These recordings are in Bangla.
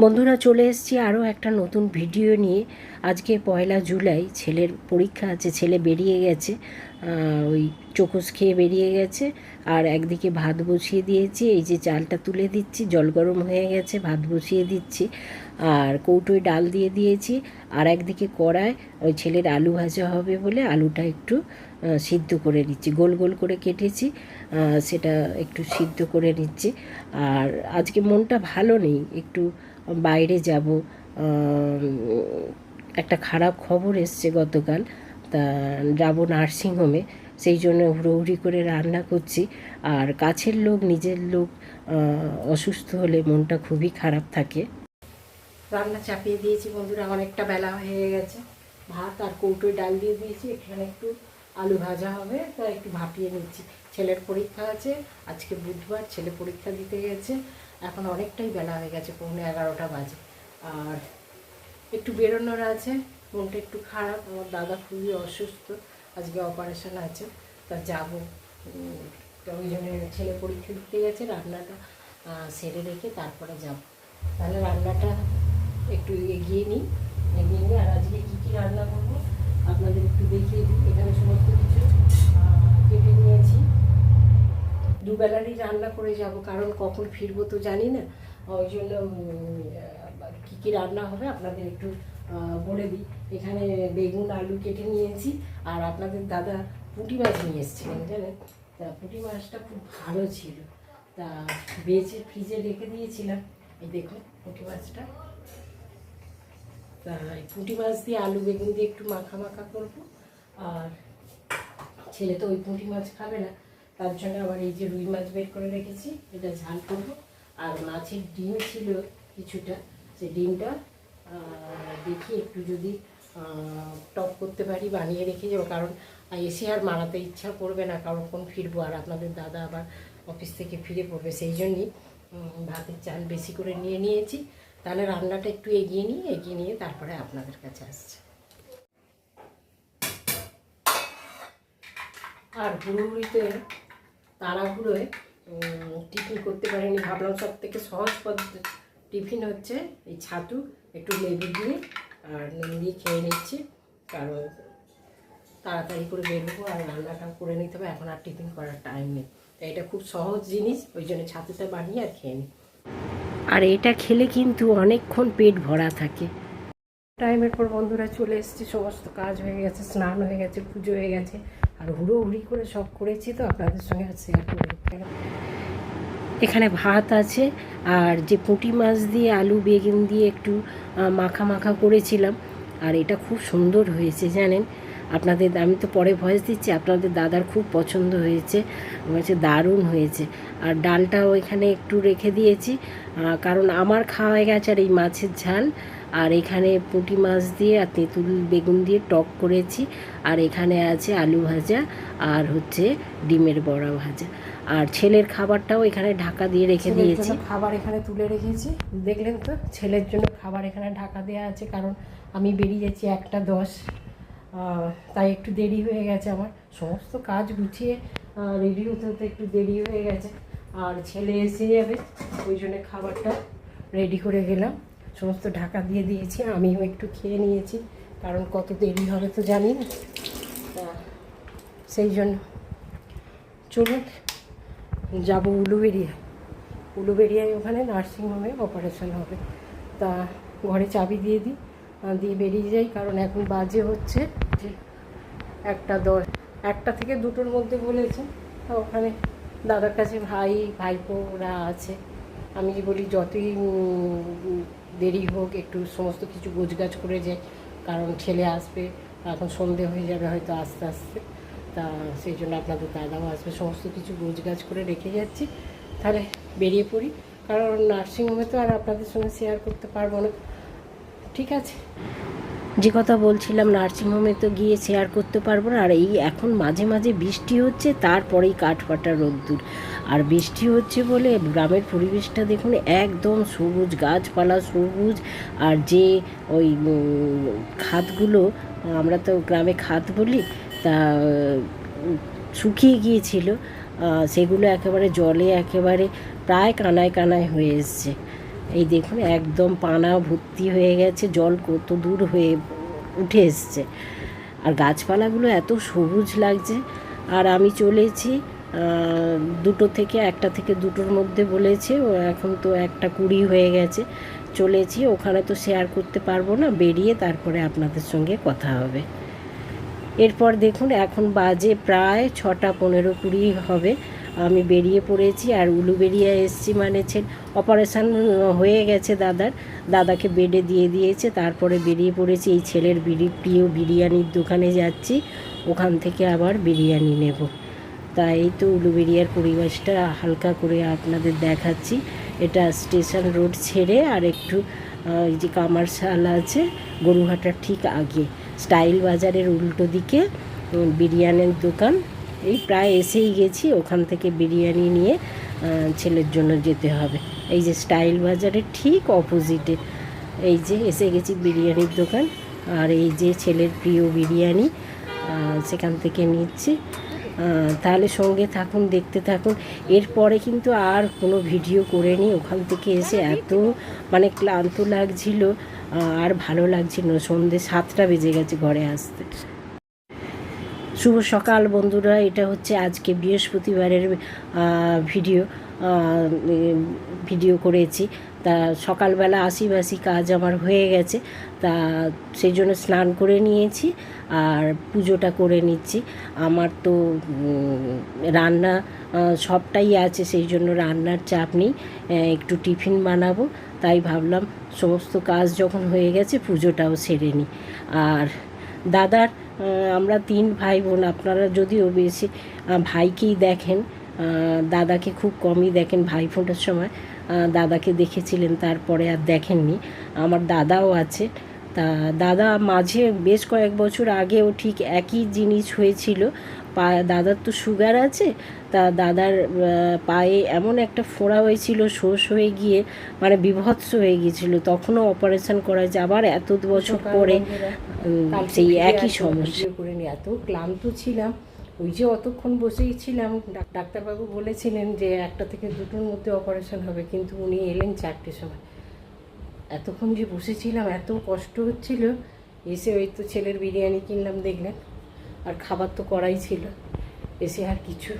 বন্ধুরা, চলে এসেছি আরও একটা নতুন ভিডিও নিয়ে। আজকে 1 জুলাই, ছেলের পরীক্ষা আছে। ছেলে বেরিয়ে গেছে, ওই চোকস খেয়ে বেরিয়ে গেছে। আর একদিকে ভাত বসিয়ে দিয়েছি, এই যে চালটা তুলে দিচ্ছি, জল গরম হয়ে গেছে, ভাত বসিয়ে দিচ্ছি। আর কৌটোয় ডাল দিয়ে দিয়েছি। আর একদিকে কড়ায় ওই ছেলের আলু ভাজা হবে বলে আলুটা একটু সিদ্ধ করে নিচ্ছি, গোল গোল করে কেটেছি, সেটা একটু সিদ্ধ করে নিচ্ছি। আর আজকে মনটা ভালো নেই, একটু বাইরে যাব। একটা খারাপ খবর এসছে গতকাল, তা যাব নার্সিংহোমে। সেই জন্য হুড়োহুড়ি করে রান্না করছি। আর কাছের লোক, নিজের লোক অসুস্থ হলে মনটা খুবই খারাপ থাকে। রান্না চাপিয়ে দিয়েছি বন্ধুরা, অনেকটা বেলা হয়ে গেছে। ভাত আর কৌটোয় ডাল দিয়ে দিয়েছি, এখানে একটু আলু ভাজা হবে, তা একটু ভাপিয়ে নিচ্ছি। ছেলের পরীক্ষা আছে আজকে, বুধবার, ছেলে পরীক্ষা দিতে গেছে। এখন অনেকটাই বেলা হয়ে গেছে, 11:15 বাজে। আর একটু বেরোনোর আছে, মনটা একটু খারাপ। আমার দাদা খুবই অসুস্থ, আজকে অপারেশন আছে, তা যাব। ওই জন্য ছেলে পরীক্ষা দিতে গেছে, রান্নাটা সেরে রেখে তারপরে যাব। তাহলে রান্নাটা একটু এগিয়ে নিই। আর আজকে কী কী রান্না করবো আপনাদের একটু দেখিয়ে দিই। এখানে সমস্ত কিছু কেটে নিয়েছি। দুবেলারই রান্না করে যাব, কারণ কখন ফিরবো তো জানি না। ওই জন্য কী কী রান্না হবে আপনাদের একটু বলে দিই। এখানে বেগুন আলু কেটে নিয়েছি। আর আপনাদের দাদা পুঁটি মাছ নিয়ে এসেছিলেন, জানেন। তা পুঁটি মাছটা খুব ভালো ছিল, তা বেঁচে ফ্রিজে রেখে দিয়েছিলাম। এই দেখুন পুঁটি মাছটা। তা পুঁটি মাছ দিয়ে আলু বেগুন দিয়ে একটু মাখা মাখা করবো। আর ছেলে তো ওই পুঁটি মাছ খাবে না, তার জন্য আবার এই যে রুই মাছ বের করে রেখেছি, এটা ঝাল করবো। আর মাছের ডিম ছিল কিছুটা, সেই ডিমটা দেখি একটু যদি টক করতে পারি বানিয়ে রেখে যাবো। কারণ এসে আর মারাতে ইচ্ছা করবে না, কারণ কোন ফিরবো, আর আপনাদের দাদা আবার অফিস থেকে ফিরে পড়বে। সেই জন্যই ভাতের চাল বেশি করে নিয়ে নিয়েছি। তাহলে রান্নাটা একটু এগিয়ে নিয়ে তারপরে আপনাদের কাছে আসছে। আর হুড়োহুড়িতে, তাড়াহুড়োয় টিফিন করতে পারিনি। ভাবলাম সব থেকে সহজ পদ্ধতি টিফিন হচ্ছে এই ছাতু, একটু লেবু দিয়ে আর নুন দিয়ে খেয়ে নিচ্ছি। কারণ তাড়াতাড়ি করে বেরোবো আর রান্নাটা করে নিতে হবে, এখন আর টিফিন করার টাইম নেই। তাই এটা খুব সহজ জিনিস, ওই জন্য ছাতুটা বানিয়ে আর খেয়ে নিই। আর এটা খেলে কিন্তু অনেকক্ষণ পেট ভরা থাকে। টাইমের পর বন্ধুরা চলে এসেছি, সমস্ত কাজ হয়ে গেছে, স্নান হয়ে গেছে, পুজো হয়ে গেছে। আর হুড়োহুড়ি করে সব করেছি, তো আপনাদের সঙ্গে আর শেয়ার করে। এখানে ভাত আছে, আর যে পুঁটি মাছ দিয়ে আলু বেগুন দিয়ে একটু মাখা মাখা করেছিলাম, আর এটা খুব সুন্দর হয়েছে জানেন। আপনাদের, আমি তো পরে ভয়েস দিচ্ছি, আপনাদের দাদার খুব পছন্দ হয়েছে, বলছে দারুণ হয়েছে। আর ডালটাও এখানে একটু রেখে দিয়েছি, কারণ আমার খাওয়া হয়ে গেছে। আর এই মাছের ঝাল, আর এখানে পুঁটি মাছ দিয়ে আর তেঁতুল বেগুন দিয়ে টক করেছি। আর এখানে আছে আলু ভাজা, আর হচ্ছে ডিমের বড়া ভাজা। আর ছেলের খাবারটাও এখানে ঢাকা দিয়ে রেখে দিয়েছি। খাবার এখানে তুলে রেখেছি, দেখলেন তো। ছেলের জন্য খাবার এখানে ঢাকা দেওয়া আছে, কারণ আমি বেরিয়ে যাচ্ছি 1:10, তাই একটু দেরি হয়ে গেছে। আমার সমস্ত কাজ গুছিয়ে রেডি হতে হতে একটু দেরি হয়ে গেছে। আর ছেলে এসে যাবে, ওই জন্য খাবারটা রেডি করে গেলাম, সমস্ত ঢাকা দিয়ে দিয়েছি। আমিও একটু খেয়ে নিয়েছি, কারণ কত দেরি হবে তো জানি না। তা সেই জন্য চলুন যাবো উলুবেড়িয়ায়, ওখানে নার্সিংহোমে অপারেশন হবে। তা ঘরে চাবি দিয়ে দিই, দিয়ে বেরিয়ে যাই। কারণ এখন বাজে হচ্ছে যে 1:10, 1টা থেকে 2টোর মধ্যে বলেছে। তা ওখানে দাদার কাছে ভাইপো ওরা আছে। আমি বলি যতই দেরি হোক একটু সমস্ত কিছু গোছগাছ করে যাই, কারণ ছেলে আসবে, এখন সন্ধে হয়ে যাবে হয়তো আস্তে আস্তে। তা সেই জন্য আপনাদের দাদাও আসবে, সমস্ত কিছু গোছগাছ করে রেখে যাচ্ছি। তাহলে বেরিয়ে পড়ি, কারণ নার্সিংহোমে তো আর আপনাদের সঙ্গে শেয়ার করতে পারবো না। ঠিক আছে, যে কথা বলছিলাম, নার্সিংহোমে তো গিয়ে শেয়ার করতে পারবো না। আর এই এখন মাঝে মাঝে বৃষ্টি হচ্ছে, তারপরেই কাঠফাটা রোদ্দুর। আর বৃষ্টি হচ্ছে বলে গ্রামের পরিবেশটা দেখুন, একদম সবুজ, গাছপালা সবুজ। আর যে ওই খাতগুলো, আমরা তো গ্রামে খাত বলি, তা শুকিয়ে গিয়েছিল, সেগুলো একেবারে জলে একেবারে প্রায় কানায় কানায় হয়ে এসছে। এই দেখুন একদম পানা ভর্তি হয়ে গেছে, জল কত দূর হয়ে উঠে এসছে, আর গাছপালাগুলো এত সবুজ লাগছে। আর আমি চলেছি 2টো থেকে 1টা থেকে 2টোর মধ্যে বলেছে, ও এখন তো 1:20 হয়ে গেছে। চলেছি, ওখানে তো শেয়ার করতে পারবো না, বেরিয়ে তারপরে আপনাদের সঙ্গে কথা হবে। এরপর দেখুন এখন বাজে প্রায় 6:15-20 হবে, আমি বেরিয়ে পড়েছি। আর উলুবেড়িয়া এসছি মানে অপারেশান হয়ে গেছে দাদাকে বেডে দিয়ে দিয়েছে, তারপরে বেরিয়ে পড়েছি। এই ছেলের প্রিয় বিরিয়ানির দোকানে যাচ্ছি, ওখান থেকে আবার বিরিয়ানি নেব। তাই এই তো উলুবেড়িয়ার পরিবেশটা হালকা করে আপনাদের দেখাচ্ছি। এটা স্টেশন রোড ছেড়ে আর একটু এই যে কামারশাল আছে গরুহাটার ঠিক আগে, স্টাইল বাজারের উল্টো দিকে বিরিয়ানির দোকান। এই প্রায় এসেই গেছি, ওখান থেকে বিরিয়ানি নিয়ে ছেলের জন্য যেতে হবে। এই যে স্টাইল বাজারের ঠিক অপোজিটে এই যে এসে গেছি বিরিয়ানির দোকান, আর এই যে ছেলের প্রিয় বিরিয়ানি সেখান থেকে নিচ্ছি। তাহলে সঙ্গে থাকুন, দেখতে থাকুন। এরপরে কিন্তু আর কোনো ভিডিও করিনি, ওখান থেকে এসে এত মানে ক্লান্ত লাগছিল, আর ভালো লাগছিল না। সন্ধ্যে 7টা বেজে গেছে ঘরে আসতে। শুভ সকাল বন্ধুরা, এটা হচ্ছে আজকে বৃহস্পতিবারের ভিডিও করেছি। তা সকালবেলা আশিবাসি কাজ আমার হয়ে গেছে, তা সেই জন্য স্নান করে নিয়েছি আর পুজোটা করে নিচ্ছি। আমার তো রান্না সবটাই আছে, সেই জন্য রান্নার চাপ নেই, একটু টিফিন বানাবো, তাই ভাবলাম সমস্ত কাজ যখন হয়ে গেছে পুজোটাও সেরে নিই। আর দাদার আমরা 3 ভাই বোন, আপনারা যদিও বেশি ভাইকেই দেখেন, দাদাকে খুব কমই দেখেন। ভাইফোঁটার সময় দাদাকে দেখেছিলেন, তারপরে আর দেখেননি। আমার দাদাও আছে, তা দাদা মাঝে বেশ কয়েক বছর আগেও ঠিক একই জিনিস হয়েছিল। দাদার তো সুগার আছে, তা দাদার পায়ে এমন একটা ফোঁড়া হয়েছিল, শোষ হয়ে গিয়ে মানে বিভৎস হয়ে গিয়েছিল, তখনও অপারেশন করা হয়েছে। আবার এত বছর পরে সেই একই সমস্যা করে নিয়ে এত ক্লান্ত ছিলাম। ওই যে অতক্ষণ বসেই ছিলাম, ডাক্তারবাবু বলেছিলেন যে 1টা থেকে 2টোর মধ্যে অপারেশন হবে, কিন্তু উনি এলেন 4টের সময়। এতক্ষণ যে বসেছিলাম, এত কষ্ট হচ্ছিল। এসে ওই তো ছেলের বিরিয়ানি কিনলাম দেখলেন, আর খাবার তো করাই ছিল। এসে আর কিছু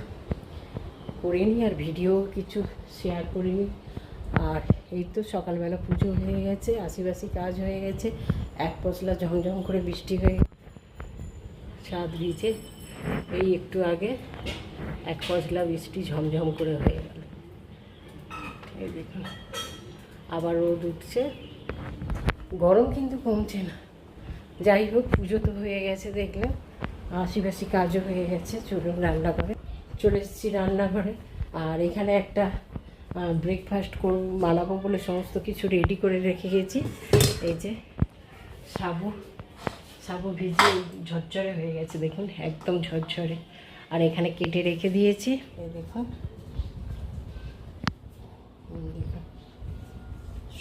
করিনি, আর ভিডিও কিছু শেয়ার করিনি। আর এই তো সকালবেলা পুজো হয়ে গেছে, আশিবাসি কাজ হয়ে গেছে, এক পশলা ঝমঝম করে বৃষ্টি হয়ে ছাদ দিয়েছে। এই একটু আগে এক পশলা বৃষ্টি ঝমঝম করে হয়ে গেল। এই দেখুন আবার রোদ উঠছে, গরম কিন্তু কমছে না। যাই হোক, পুজো তো হয়ে গেছে দেখলেন, আশিবাসি কাজও হয়ে গেছে। চলুন রান্নাঘরে চলে এসেছি, রান্নাঘরে। আর এখানে একটা ব্রেকফাস্ট বানাবো বলে সমস্ত কিছু রেডি করে রেখে গেছি। এই যে সাবু ভিজে ঝরঝরে হয়ে গেছে দেখুন, একদম ঝরঝরে। আর এখানে কেটে রেখে দিয়েছি, এই দেখুন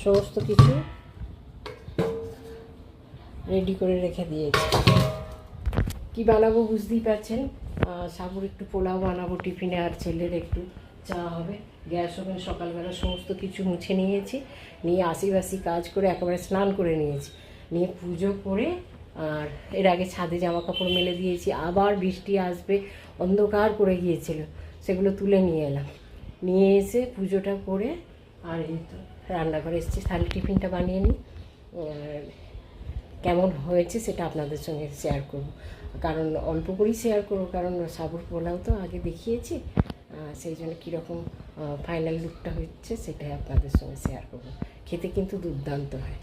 সমস্ত কিছু রেডি করে রেখে দিয়েছি। কি বানাবো বুঝতেই পারছেন, সাবুর একটু পোলাও বানাবো টিফিনে, আর ছেলের একটু চা হবে। গ্যাস ওভেন সকালবেলা সমস্ত কিছু মুছে নিয়েছি, নিয়ে আশিবাসি কাজ করে একেবারে স্নান করে নিয়েছি, নিয়ে পুজো করে, আর এর আগে ছাদে জামা কাপড় মেলে দিয়েছি। আবার বৃষ্টি আসবে অন্ধকার করে গিয়েছিল, সেগুলো তুলে নিয়ে এলাম, নিয়ে এসে পুজোটা করে আর এই তো রান্নাঘরে এসেছি। তাহলে টিফিনটা বানিয়ে নিই, কেমন হয়েছে সেটা আপনাদের সঙ্গে শেয়ার করব, কারণ অল্প করেই শেয়ার করবো, কারণ সাবুর পোলাও তো আগে দেখিয়েছি, সেই জন্য কীরকম ফাইনাল লুকটা হচ্ছে সেটাই আপনাদের সঙ্গে শেয়ার করব। খেতে কিন্তু দুর্দান্ত হয়।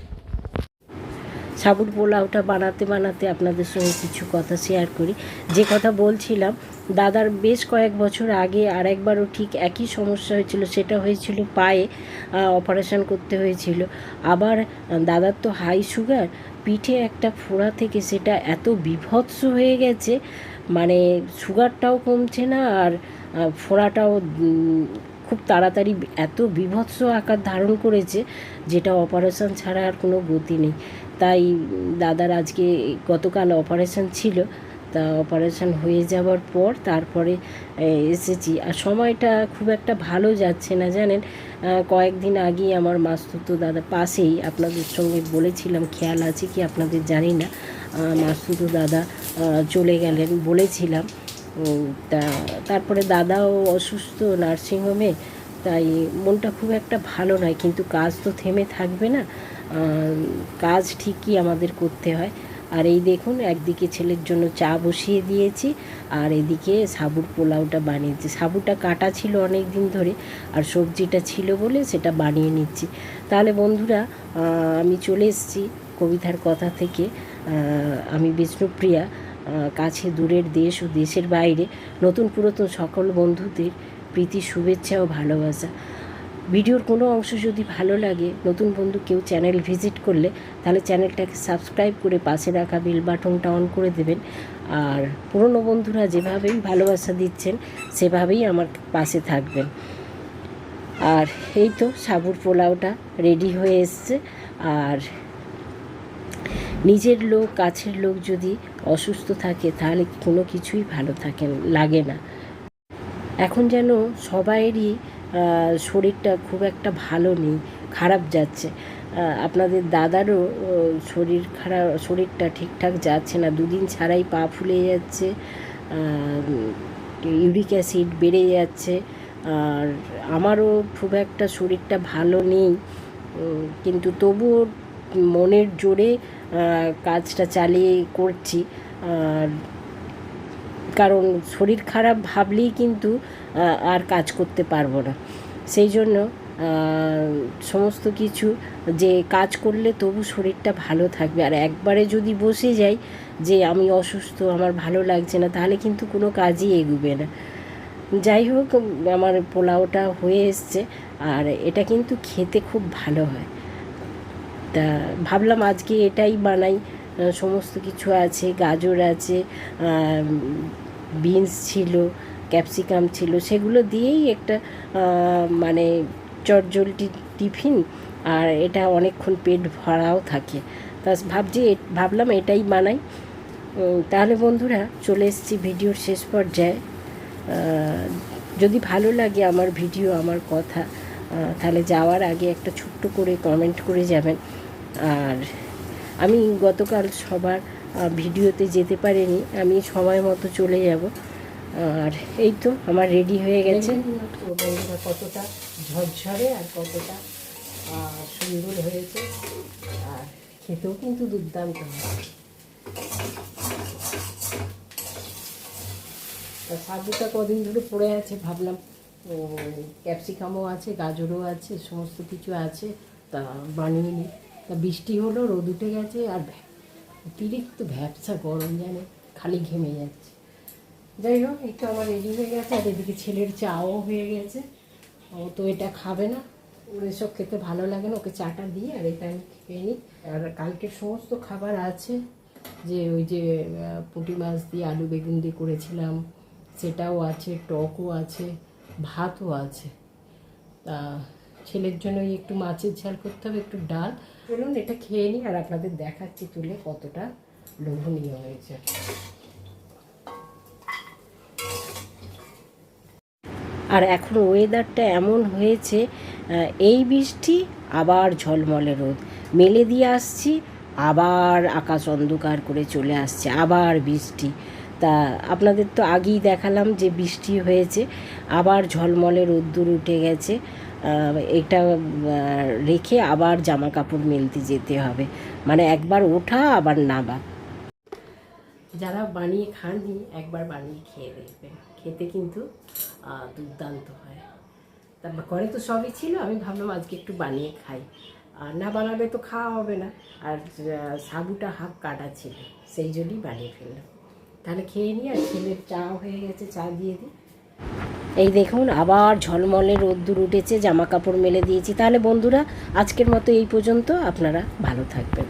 সাবুর পোলাওটা বানাতে আপনাদের সঙ্গে কিছু কথা শেয়ার করি। যে কথা বলছিলাম, দাদার বেশ কয়েক বছর আগে আর একবারও ঠিক একই সমস্যা হয়েছিল, সেটা হয়েছিল পায়ে, অপারেশন করতে হয়েছিল। আবার দাদার তো হাই সুগার, পিঠে একটা ফোড়া থেকে সেটা এত বিভৎস হয়ে গেছে, মানে সুগারটাও কমছে না, আর ফোড়াটাও খুব তাড়াতাড়ি এত বিভৎস আকার ধারণ করেছে, যেটা অপারেশন ছাড়া আর কোনো গতি নেই। তাই দাদার আজকে গতকাল অপারেশন ছিল, তা অপারেশন হয়ে যাওয়ার পর তারপরে এসেছি। আর সময়টা খুব একটা ভালো যাচ্ছে না জানেন। কয়েকদিন আগেই আমার মাসতুতো দাদা পাশেই, আপনাদের সঙ্গে বলেছিলাম, খেয়াল আছে কি আপনাদের জানি না, মাসতুতো দাদা চলে গেলেন বলেছিলাম। তা তারপরে দাদাও অসুস্থ নার্সিংহোমে, তাই মনটা খুব একটা ভালো নয়। কিন্তু কাজ তো থেমে থাকবে না, কাজ ঠিকই আমাদের করতে হয়। আর এই দেখুন, একদিকে ছেলের জন্য চা বসিয়ে দিয়েছি, আর এদিকে সাবুর পোলাওটা বানিয়েছি। সাবুটা কাটা ছিল অনেক দিন ধরে, আর সবজিটা ছিল বলে সেটা বানিয়ে নিচ্ছি। তাহলে বন্ধুরা, আমি চলে এসেছি কবিতার কথা থেকে। আমি বিষ্ণুপ্রিয়া, কাছে দূরের দেশ ও দেশের বাইরে নতুন পুরাতন সকল বন্ধুদের প্রীতি, শুভেচ্ছা ও ভালোবাসা। ভিডিওর কোনো অংশ যদি ভালো লাগে, নতুন বন্ধু কেউ চ্যানেল ভিজিট করলে, তাহলে চ্যানেলটাকে সাবস্ক্রাইব করে পাশে রাখা বেল বাটনটা অন করে দেবেন। আর পুরনো বন্ধুরা যেভাবেই ভালোবাসা দিচ্ছেন সেভাবেই আমার পাশে থাকবেন। আর এই তো সাবুর পোলাওটা রেডি হয়ে এসছে। আর নিজের লোক, কাছের লোক যদি অসুস্থ থাকে তাহলে কোনো কিছুই ভালো লাগে না। এখন যেন সবাইয়েরই শরীরটা খুব একটা ভালো নেই, খারাপ যাচ্ছে। আপনাদের দাদারও শরীরটা ঠিকঠাক যাচ্ছে না, দুদিন ছাড়াই পা ফুলে যাচ্ছে, ইউরিক অ্যাসিড বেড়ে যাচ্ছে। আর আমারও খুব একটা শরীরটা ভালো নেই, কিন্তু তবুও মনের জোরে কাজটা চালিয়ে করছি। আর কারণ শরীর খারাপ ভাবলেই কিন্তু আর কাজ করতে পারবো না। সেই জন্য সমস্ত কিছু যে কাজ করলে তবু শরীরটা ভালো থাকবে। আর একবারে যদি বসে যাই যে আমি অসুস্থ, আমার ভালো লাগছে না, তাহলে কিন্তু কোনো কাজই এগোবে না। যাই হোক, আমার পোলাওটা হয়ে এসছে, আর এটা কিন্তু খেতে খুব ভালো হয়। তা ভাবলাম আজকে এটাই বানাই। সমস্ত কিছু আছে, গাজর আছে, বিনস ছিল, ক্যাপসিকাম ছিল, সেগুলো দিয়েই একটা মানে চটজলটি টিফিন। আর এটা অনেকক্ষণ পেট ভরাও থাকে। তা ভাবলাম এটাই বানাই। তাহলে বন্ধুরা, চলে এসেছি ভিডিওর শেষ পর্যায়ে। যদি ভালো লাগে আমার ভিডিও, আমার কথা, তাহলে যাওয়ার আগে একটা ছোট্ট করে কমেন্ট করে যাবেন। আর আমি গতকাল সবার ভিডিওতে যেতে পারিনি, আমি সময় মতো চলে যাব। আর এই তো আমার রেডি হয়ে গেছে। বন্ধুরা, কতটা ঝরঝরে আর কতটা সুন্দর হয়েছে, আর খেতেও কিন্তু দুর্দান্ত হয়। তা সাবুটা কদিন ধরে পড়ে আছে, ভাবলাম ক্যাপসিকামও আছে, গাজরও আছে, সমস্ত কিছু আছে, তা বানিয়ে নিই। তা বৃষ্টি হলো, রোদ উঠে গেছে, আর অতিরিক্ত ভ্যাপসা গরম, জানে খালি ঘেমে যাচ্ছে। যাই হোক, একটু আমার রেডি হয়ে গেছে। আর এদিকে ছেলের চাও হয়ে গেছে। ও তো এটা খাবে না, ওর এসব খেতে ভালো লাগে না, ওকে চাটা দিই আর এটা আমি খেয়ে নিই। আর কালকের সমস্ত খাবার আছে, যে ওই যে পুঁটি মাছ দিয়ে আলু বেগুন দিয়ে করেছিলাম, সেটাও আছে, টকও আছে, ভাতও আছে। তা ছেলের জন্য একটু মাছের ঝাল করতে হবে, একটু ডাল। চলুন এটা খেয়ে নিই, আর আপনাদের দেখাচ্ছি তুলে কতটা লোভনীয় হয়েছে। আর এখন ওয়েদারটা এমন হয়েছে, এই বৃষ্টি আবার ঝলমলে রোদ, মেলে দিয়ে আসছি, আবার আকাশ অন্ধকার করে চলে আসছে, আবার বৃষ্টি। তা আপনাদের তো আগেই দেখালাম যে বৃষ্টি হয়েছে, আবার ঝলমলে রোদ্দুর উঠে গেছে। এটা রেখে আবার জামা কাপড় মেলতে যেতে হবে, মানে একবার ওঠা আবার নামা। যারা বানিয়ে খাননি একবার বানিয়ে খেয়ে দেখবেন, খেতে কিন্তু দুর্দান্ত হয়। তারপর ঘরে তো সবই ছিল, আমি ভাবলাম আজকে একটু বানিয়ে খাই, আর না বানালে তো খাওয়া হবে না। আর সাবুটা হাফ কাটা ছিল, সেই জন্যই বানিয়ে ফেললাম। তাহলে খেয়ে নিই, আর ছেলের চা হয়ে গেছে, চা দিয়ে দিই। এই দেখুন, আবার ঝলমলে রোদ্দুর উঠেছে, জামা কাপড় মেলে দিয়েছি। তাহলে বন্ধুরা, আজকের মতো এই পর্যন্ত। আপনারা ভালো থাকবেন।